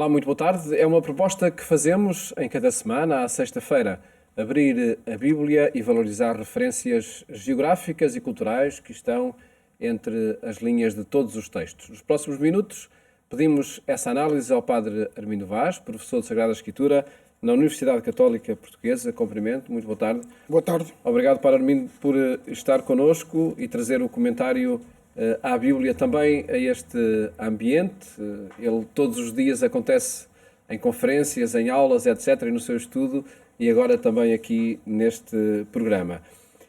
Olá, muito boa tarde. É uma proposta que fazemos em cada semana, à sexta-feira, abrir a Bíblia e valorizar referências geográficas e culturais que estão entre as linhas de todos os textos. Nos próximos minutos, pedimos essa análise ao Padre Armindo Vaz, professor de Sagrada Escritura na Universidade Católica Portuguesa. Cumprimento. Muito boa tarde. Boa tarde. Obrigado, Padre Armindo, por estar connosco e trazer o comentário à Bíblia também a este ambiente. Ele todos os dias acontece em conferências, em aulas, etc., e no seu estudo, e agora também aqui neste programa.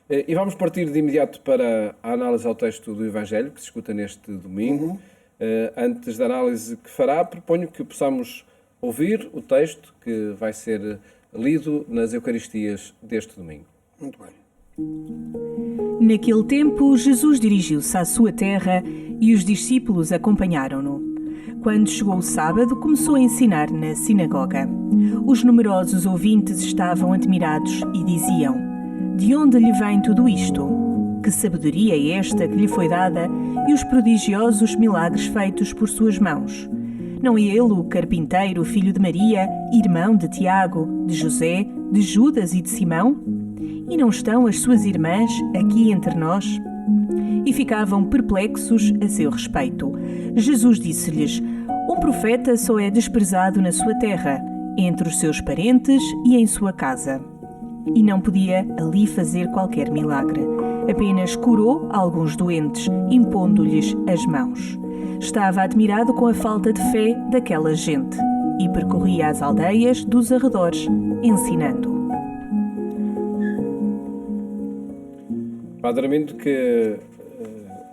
E vamos partir de imediato para a análise ao texto do Evangelho, que se escuta neste domingo. Antes da análise que fará, proponho que possamos ouvir o texto que vai ser lido nas Eucaristias deste domingo. Muito bem. Naquele tempo, Jesus dirigiu-se à sua terra e os discípulos acompanharam-no. Quando chegou o sábado, começou a ensinar na sinagoga. Os numerosos ouvintes estavam admirados e diziam: "De onde lhe vem tudo isto? Que sabedoria é esta que lhe foi dada e os prodigiosos milagres feitos por suas mãos? Não é ele o carpinteiro, filho de Maria, irmão de Tiago, de José, de Judas e de Simão? E não estão as suas irmãs aqui entre nós?" E ficavam perplexos a seu respeito. Jesus disse-lhes: "Um profeta só é desprezado na sua terra, entre os seus parentes e em sua casa." E não podia ali fazer qualquer milagre. Apenas curou alguns doentes, impondo-lhes as mãos. Estava admirado com a falta de fé daquela gente e percorria as aldeias dos arredores, ensinando. Padre Armindo, que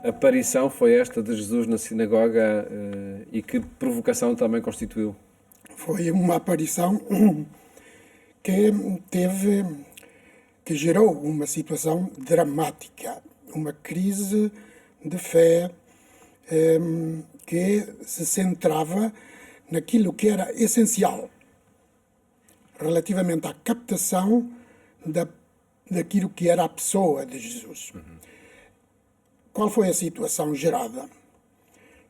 aparição foi esta de Jesus na sinagoga e que provocação também constituiu? Foi uma aparição que gerou uma situação dramática, uma crise de fé que se centrava naquilo que era essencial relativamente à captação daquilo que era a pessoa de Jesus. Qual foi a situação gerada?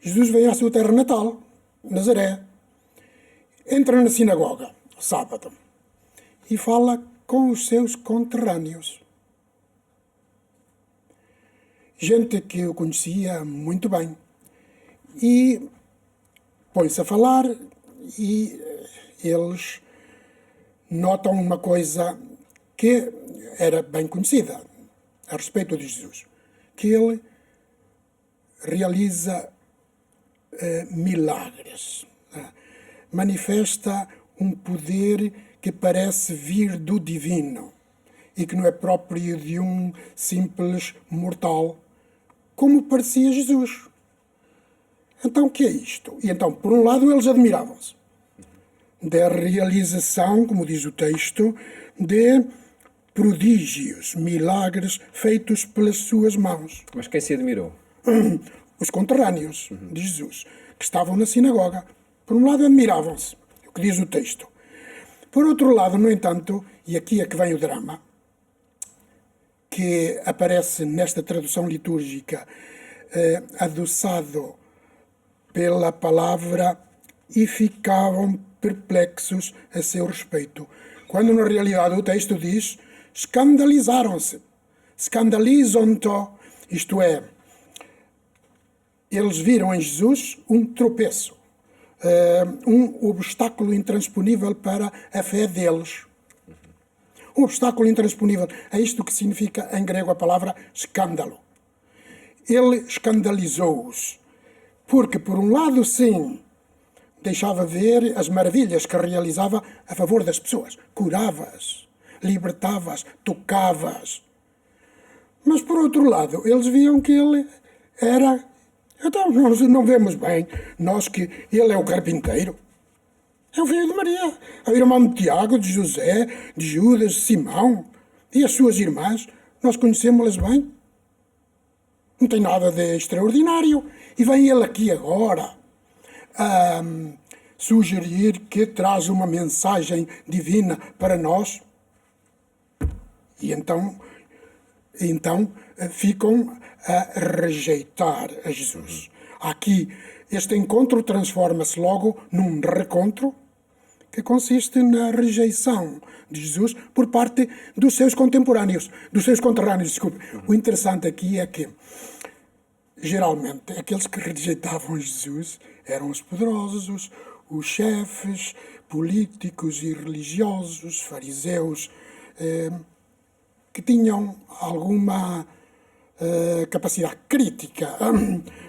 Jesus veio à sua terra natal, Nazaré, entra na sinagoga, sábado, e fala com os seus conterrâneos. Gente que o conhecia muito bem. E põe-se a falar e eles notam uma coisa que era bem conhecida a respeito de Jesus, que ele realiza milagres, manifesta um poder que parece vir do divino e que não é próprio de um simples mortal, como parecia Jesus. Então, o que é isto? E então, por um lado, eles admiravam-se da realização, como diz o texto, de prodígios, milagres feitos pelas suas mãos. Mas quem se admirou? Os conterrâneos de Jesus, que estavam na sinagoga. Por um lado, admiravam-se, o que diz o texto. Por outro lado, no entanto, e aqui é que vem o drama, que aparece nesta tradução litúrgica, adoçado pela palavra, e ficavam perplexos a seu respeito. Quando, na realidade, o texto diz: escandalizaram-se. Escandalizam-te, isto é, eles viram em Jesus um tropeço, um obstáculo intransponível para a fé deles. Um obstáculo intransponível. É isto que significa em grego a palavra escândalo. Ele escandalizou-os, porque, por um lado, sim, deixava ver as maravilhas que realizava a favor das pessoas. Curava-as, libertava-as, tocava-as. Mas, por outro lado, eles viam que ele era... Então, nós não vemos bem, nós, que ele é o carpinteiro. É o filho de Maria, é o irmão de Tiago, de José, de Judas, de Simão e as suas irmãs. Nós conhecemos-las bem. Não tem nada de extraordinário. E vem ele aqui agora a sugerir que traz uma mensagem divina para nós. E então ficam a rejeitar a Jesus. Aqui, este encontro transforma-se logo num recontro que consiste na rejeição de Jesus por parte dos seus contemporâneos, dos seus conterrâneos, desculpe. O interessante aqui é que, geralmente, aqueles que rejeitavam Jesus eram os poderosos, os chefes políticos e religiosos, fariseus, que tinham alguma capacidade crítica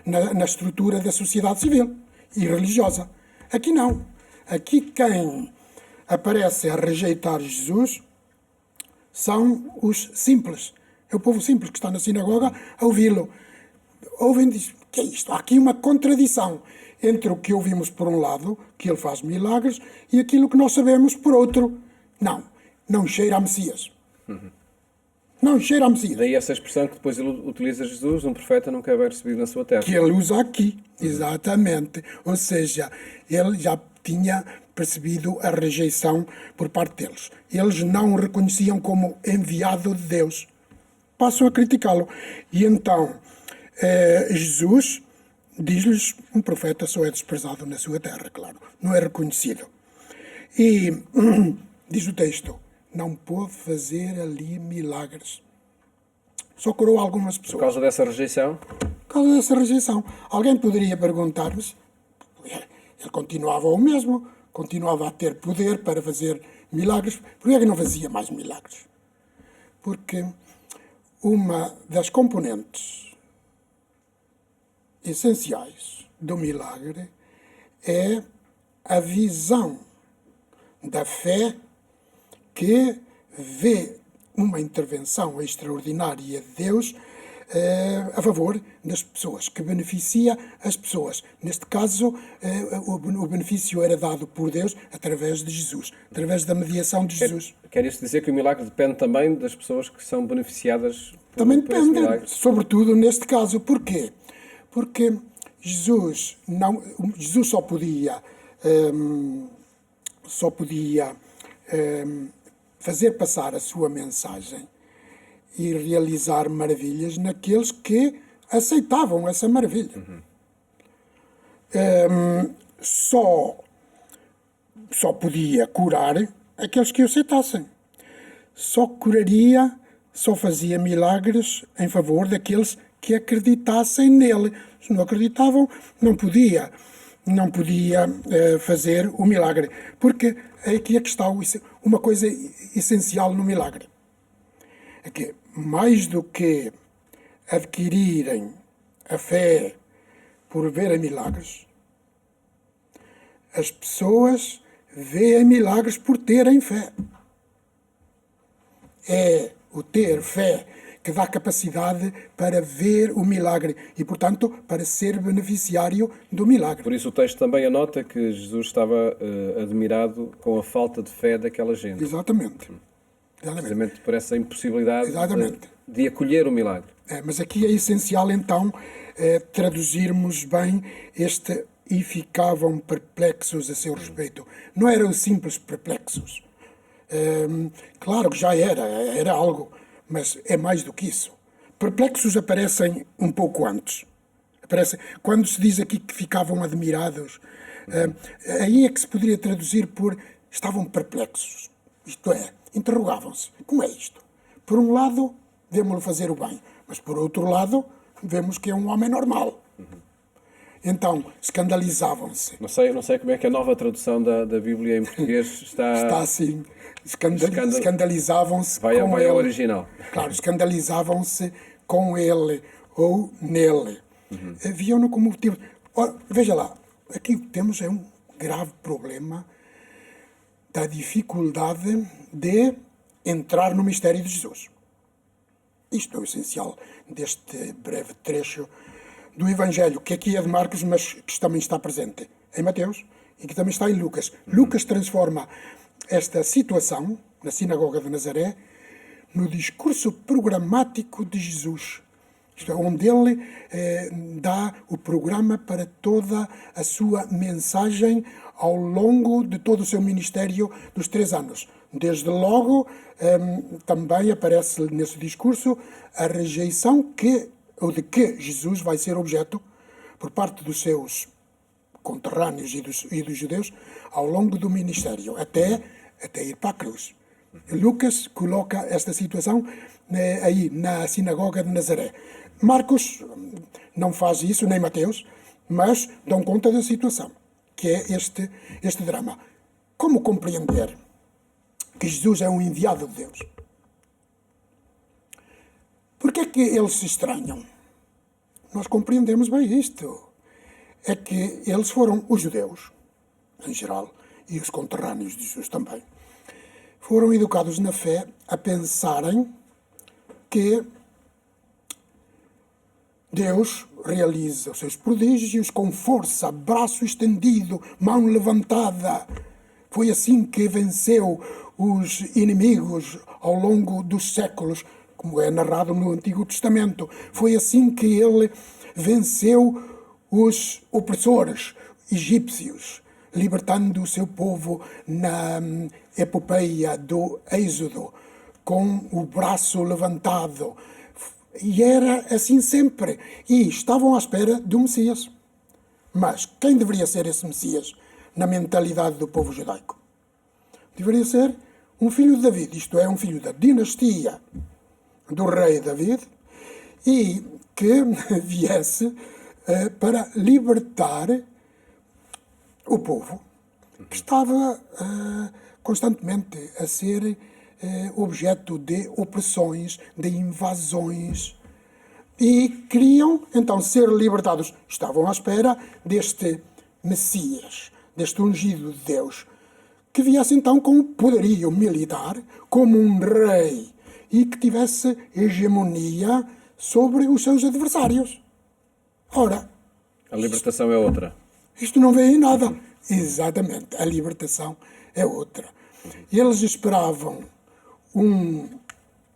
na estrutura da sociedade civil e religiosa. Aqui não. Aqui quem aparece a rejeitar Jesus são os simples. É o povo simples que está na sinagoga a ouvi-lo. Ouvem e dizem, o que é isto? Há aqui uma contradição entre o que ouvimos por um lado, que ele faz milagres, e aquilo que nós sabemos por outro. Não cheira a Messias. Não cheira a Messias. Daí essa expressão que depois ele utiliza Jesus, um profeta nunca é bem recebido na sua terra. Que ele usa aqui, exatamente. Ou seja, ele já tinha percebido a rejeição por parte deles. Eles não o reconheciam como enviado de Deus. Passam a criticá-lo. E então, Jesus diz-lhes, um profeta só é desprezado na sua terra, claro. Não é reconhecido. E diz o texto, não pôde fazer ali milagres. Só curou algumas pessoas. Por causa dessa rejeição? Por causa dessa rejeição. Alguém poderia perguntar-nos, ele continuava o mesmo, continuava a ter poder para fazer milagres, por que é que não fazia mais milagres? Porque uma das componentes essenciais do milagre é a visão da fé que vê uma intervenção extraordinária de Deus a favor das pessoas, que beneficia as pessoas. Neste caso, o benefício era dado por Deus através de Jesus, através da mediação de Jesus. Quer isto dizer que o milagre depende também das pessoas que são beneficiadas Também por esse milagre? depende, sobretudo neste caso. Porquê? Porque Jesus só podia fazer passar a sua mensagem e realizar maravilhas naqueles que aceitavam essa maravilha. Só podia curar aqueles que o aceitassem. Só fazia milagres em favor daqueles que acreditassem nele. Se não acreditavam, não podia fazer o milagre. Porque aqui é que está uma coisa essencial no milagre. É que, mais do que adquirirem a fé por verem milagres, as pessoas veem milagres por terem fé. É o ter fé que dá capacidade para ver o milagre e, portanto, para ser beneficiário do milagre. Por isso o texto também anota que Jesus estava admirado com a falta de fé daquela gente. Exatamente. Precisamente por essa impossibilidade de acolher o milagre. Mas aqui é essencial, então, traduzirmos bem este e ficavam perplexos a seu respeito. Não eram simples perplexos. Claro que já era algo, mas é mais do que isso. Perplexos aparecem um pouco antes. Quando se diz aqui que ficavam admirados, aí é que se poderia traduzir por estavam perplexos. Isto é, interrogavam-se. Como é isto? Por um lado, vemos-lo fazer o bem, mas por outro lado, vemos que é um homem normal. Então, escandalizavam-se. Não sei como é que a nova tradução da Bíblia em português está... Está assim. Escandalizavam-se com ele. Vai ao original. Claro, escandalizavam-se com ele ou nele. Viam-no como motivo. Ora, veja lá, aqui o que temos é um grave problema da dificuldade de entrar no mistério de Jesus. Isto é o essencial deste breve trecho do Evangelho, que aqui é de Marcos, mas que também está presente em Mateus e que também está em Lucas. Lucas transforma esta situação, na sinagoga de Nazaré, no discurso programático de Jesus. Isto é, onde ele dá o programa para toda a sua mensagem ao longo de todo o seu ministério dos 3 anos. Desde logo, também aparece nesse discurso a rejeição de que Jesus vai ser objeto por parte dos seus conterrâneos e dos judeus ao longo do ministério, até ir para a cruz. Lucas coloca esta situação aí na sinagoga de Nazaré. Marcos não faz isso, nem Mateus, mas dão conta da situação, que é este drama. Como compreender que Jesus é um enviado de Deus? Por que é que eles se estranham? Nós compreendemos bem isto. É que eles foram, os judeus, em geral, e os conterrâneos de Jesus também, foram educados na fé a pensarem que Deus realiza os seus prodígios com força, braço estendido, mão levantada. Foi assim que venceu os inimigos ao longo dos séculos, como é narrado no Antigo Testamento. Foi assim que ele venceu os opressores egípcios, libertando o seu povo na epopeia do Êxodo, com o braço levantado. E era assim sempre. E estavam à espera do Messias. Mas quem deveria ser esse Messias na mentalidade do povo judaico? Deveria ser um filho de David, isto é, um filho da dinastia do rei David, e que viesse para libertar o povo, que estava constantemente a ser objeto de opressões, de invasões, e queriam então ser libertados. Estavam à espera deste Messias, deste ungido de Deus, que viesse então com poderio militar, como um rei, e que tivesse hegemonia sobre os seus adversários. Ora, a libertação é outra. Isto não vem em nada. Exatamente, a libertação é outra. Eles esperavam um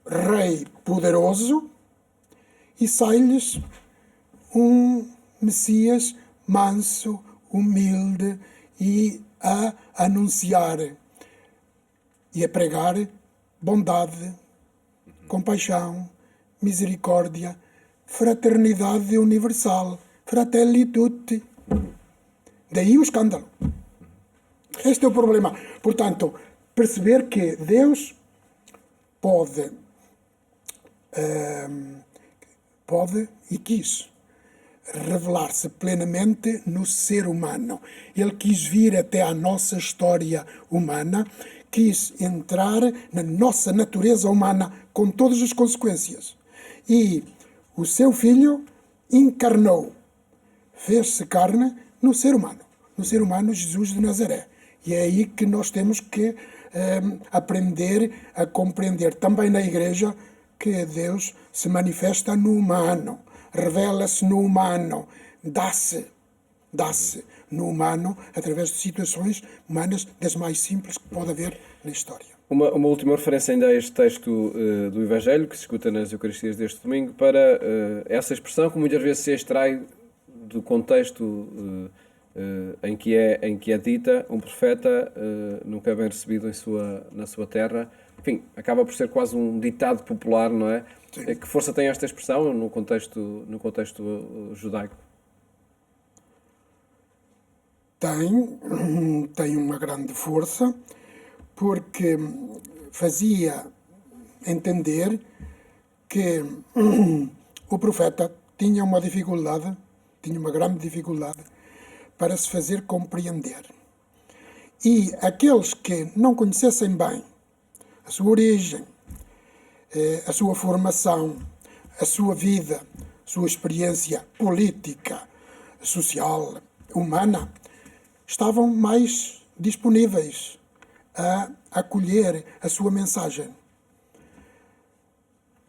rei poderoso e sai-lhes um Messias manso, humilde e a anunciar e a pregar bondade, compaixão, misericórdia, fraternidade universal, fratelli tutti. Daí o escândalo. Este é o problema. Portanto, perceber que Deus pode e quis revelar-se plenamente no ser humano. Ele quis vir até à nossa história humana, quis entrar na nossa natureza humana com todas as consequências. E o seu Filho encarnou, fez-se carne no ser humano Jesus de Nazaré. E é aí que nós temos que aprender a compreender também na Igreja que Deus se manifesta no humano, revela-se no humano, dá-se no humano através de situações humanas das mais simples que pode haver na história. Uma última referência ainda a este texto do Evangelho, que se escuta nas Eucaristias deste domingo, para essa expressão que muitas vezes se extrai do contexto em que é dita, um profeta nunca é bem recebido na sua terra. Enfim, acaba por ser quase um ditado popular, não é? Sim. Que força tem esta expressão no contexto judaico? Tem uma grande força, porque fazia entender que o profeta tinha uma grande dificuldade para se fazer compreender. E aqueles que não conhecessem bem a sua origem, a sua formação, a sua vida, a sua experiência política, social, humana, estavam mais disponíveis a acolher a sua mensagem.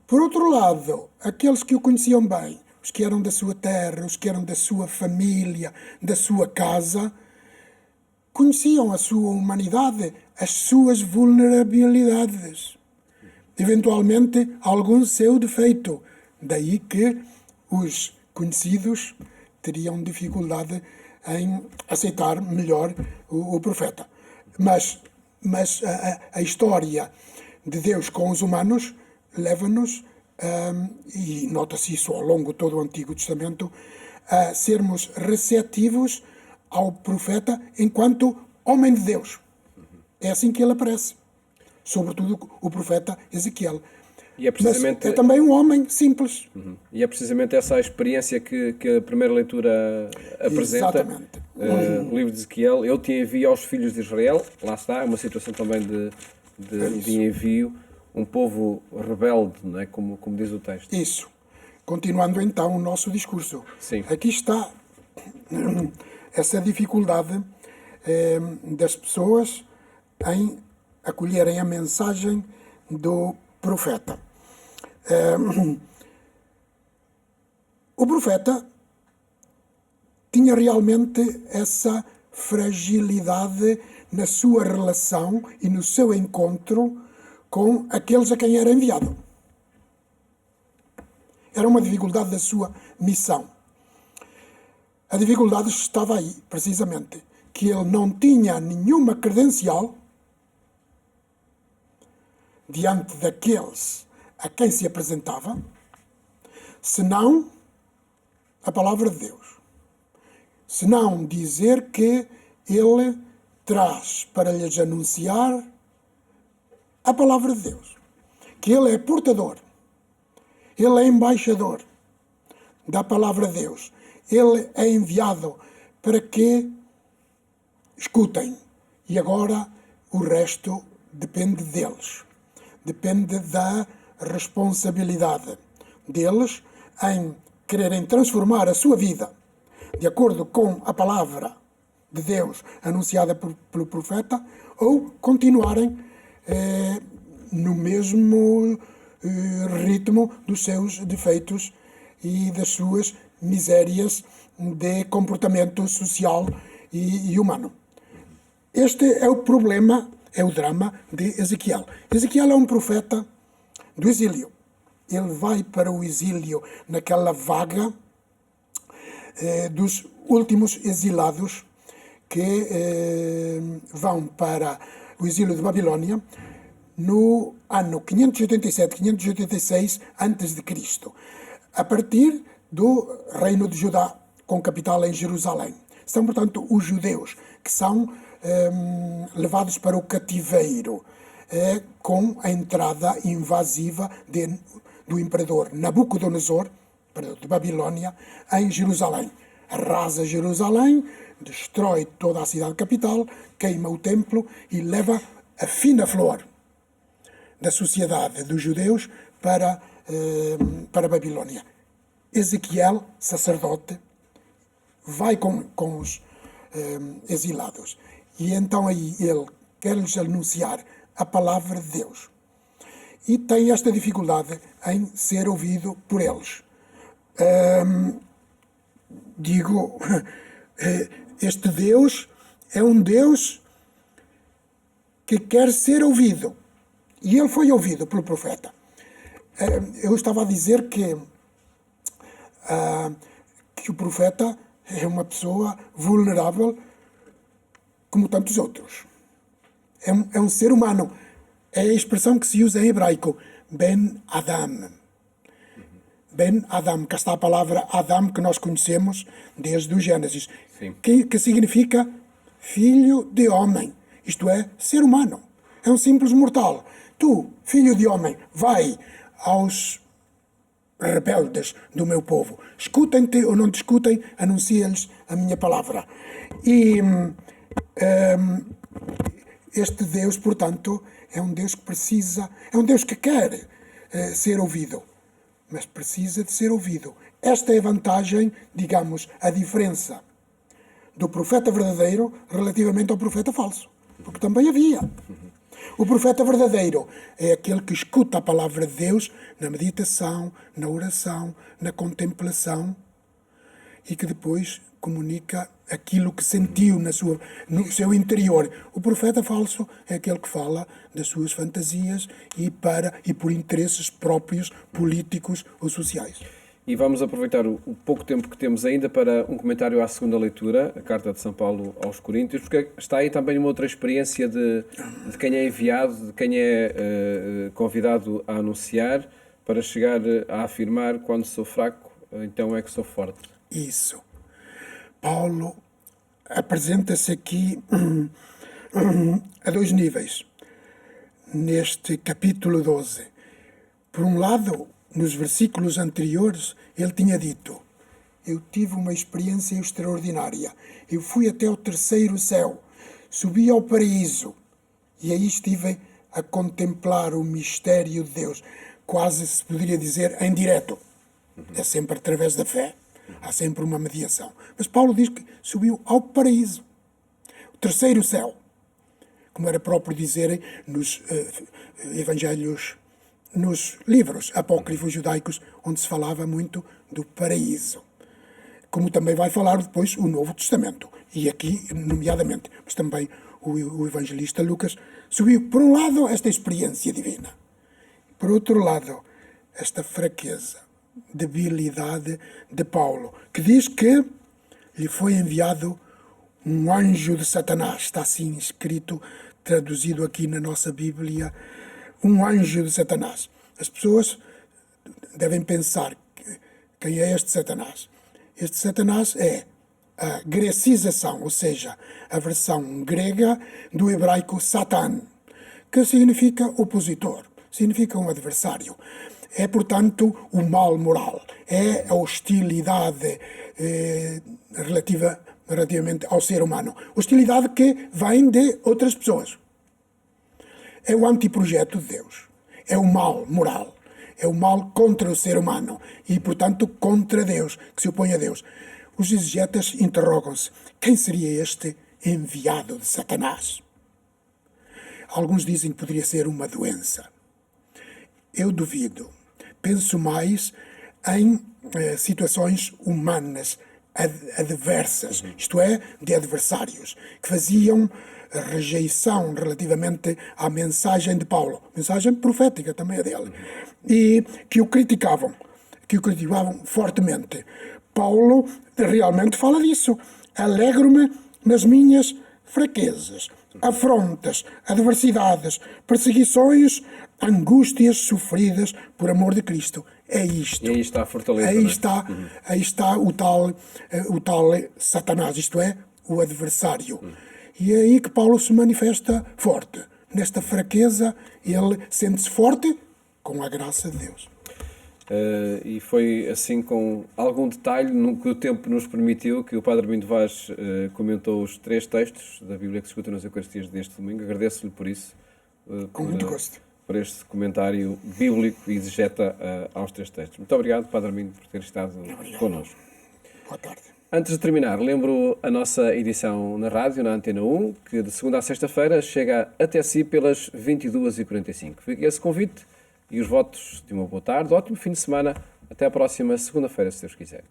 Por outro lado, aqueles que o conheciam bem, os que eram da sua terra, os que eram da sua família, da sua casa, conheciam a sua humanidade, as suas vulnerabilidades, eventualmente algum seu defeito. Daí que os conhecidos teriam dificuldade em aceitar melhor o profeta. Mas a história de Deus com os humanos leva-nos, e nota-se isso ao longo de todo o Antigo Testamento, a sermos receptivos ao profeta enquanto homem de Deus. É assim que ele aparece. Sobretudo o profeta Ezequiel. E é precisamente... Mas é também um homem simples. E é precisamente essa a experiência que a primeira leitura apresenta. Exatamente. O livro de Ezequiel, eu te envio aos filhos de Israel, lá está, é uma situação também de envio, um povo rebelde, não é? Como diz o texto. Isso. Continuando então o nosso discurso. Sim. Aqui está essa dificuldade das pessoas em acolherem a mensagem do profeta. O profeta tinha realmente essa fragilidade na sua relação e no seu encontro com aqueles a quem era enviado. Era uma dificuldade da sua missão. A dificuldade estava aí, precisamente, que ele não tinha nenhuma credencial diante daqueles a quem se apresentava, senão a palavra de Deus. Senão dizer que ele traz para lhes anunciar a palavra de Deus. Que ele é portador, ele é embaixador da palavra de Deus. Ele é enviado para que escutem. E agora o resto depende deles. Depende da responsabilidade deles em quererem transformar a sua vida de acordo com a palavra de Deus anunciada pelo profeta ou continuarem no mesmo ritmo dos seus defeitos e das suas misérias de comportamento social e humano. Este é o problema, é o drama de Ezequiel. Ezequiel é um profeta do exílio. Ele vai para o exílio naquela vaga dos últimos exilados que vão para o exílio de Babilônia no ano 587-586 a.C., a partir do reino de Judá, com capital em Jerusalém. São, portanto, os judeus que são levados para o cativeiro com a entrada invasiva do imperador Nabucodonosor, de Babilônia, em Jerusalém. Arrasa Jerusalém, destrói toda a cidade capital, queima o templo e leva a fina flor da sociedade dos judeus para a Babilônia. Ezequiel, sacerdote, vai com os exilados. E então aí ele quer-lhes anunciar a palavra de Deus. E tem esta dificuldade em ser ouvido por eles. Este Deus é um Deus que quer ser ouvido. E ele foi ouvido pelo profeta. Eu estava a dizer que o profeta é uma pessoa vulnerável como tantos outros. É um ser humano. É a expressão que se usa em hebraico, Ben Adam. Ben Adam, cá está a palavra Adam que nós conhecemos desde o Gênesis, que significa filho de homem, isto é, ser humano. É um simples mortal. Tu, filho de homem, vai aos rebeldes do meu povo. Escutem-te ou não te escutem, anuncia-lhes a minha palavra. E este Deus, portanto, é um Deus que precisa, é um Deus que quer ser ouvido, mas precisa de ser ouvido. Esta é a vantagem, digamos, a diferença do profeta verdadeiro relativamente ao profeta falso, porque também havia. O profeta verdadeiro é aquele que escuta a palavra de Deus na meditação, na oração, na contemplação e que depois comunica aquilo que sentiu no seu interior. O profeta falso é aquele que fala das suas fantasias e por interesses próprios, políticos ou sociais. E vamos aproveitar o pouco tempo que temos ainda para um comentário à segunda leitura, a Carta de São Paulo aos Coríntios, porque está aí também uma outra experiência de quem é enviado, de quem é convidado a anunciar, para chegar a afirmar: quando sou fraco, então é que sou forte. isso. Paulo apresenta-se aqui a dois níveis, neste capítulo 12. Por um lado, nos versículos anteriores, ele tinha dito: eu tive uma experiência extraordinária. Eu fui até o terceiro céu, subi ao paraíso e aí estive a contemplar o mistério de Deus. Quase se poderia dizer em direto. É sempre através da fé. Há sempre uma mediação. Mas Paulo diz que subiu ao paraíso, o terceiro céu, como era próprio dizerem nos evangelhos, nos livros apócrifos judaicos, onde se falava muito do paraíso. Como também vai falar depois o Novo Testamento, e aqui, nomeadamente, mas também o evangelista Lucas subiu, por um lado, esta experiência divina, por outro lado, esta fraqueza, debilidade de Paulo, que diz que lhe foi enviado um anjo de Satanás. Está assim escrito, traduzido aqui na nossa Bíblia, um anjo de Satanás. As pessoas devem pensar quem é este Satanás. Este Satanás é a grecização, ou seja, a versão grega do hebraico Satan, que significa opositor, significa um adversário. É, portanto, o mal moral, é a hostilidade relativamente ao ser humano. Hostilidade que vem de outras pessoas. É o anteprojeto de Deus. É o mal moral. É o mal contra o ser humano e, portanto, contra Deus, que se opõe a Deus. Os exegetas interrogam-se: quem seria este enviado de Satanás? Alguns dizem que poderia ser uma doença. Eu duvido. Penso mais em situações humanas adversas, isto é, de adversários, que faziam rejeição relativamente à mensagem de Paulo, mensagem profética também é dele, e que o criticavam fortemente. Paulo realmente fala disso. Alegro-me nas minhas fraquezas, afrontas, adversidades, perseguições, angústias sofridas por amor de Cristo. É isto. E aí está a fortaleza. Aí está o tal Satanás, isto é, o adversário. E é aí que Paulo se manifesta forte. Nesta fraqueza, ele sente-se forte com a graça de Deus. E foi assim, com algum detalhe, no que o tempo nos permitiu, que o Padre Armindo Vaz comentou os 3 textos da Bíblia que se escuta nas Eucaristias deste domingo. Agradeço-lhe por isso. Com muito gosto. Por este comentário bíblico e exegeta aos 3 textos. Muito obrigado, Padre Armindo, por ter estado connosco. Boa tarde. Antes de terminar, lembro a nossa edição na rádio, na Antena 1, que de segunda a sexta-feira chega até si pelas 22h45. Fica esse convite e os votos de uma boa tarde, ótimo fim de semana. Até a próxima segunda-feira, se Deus quiser.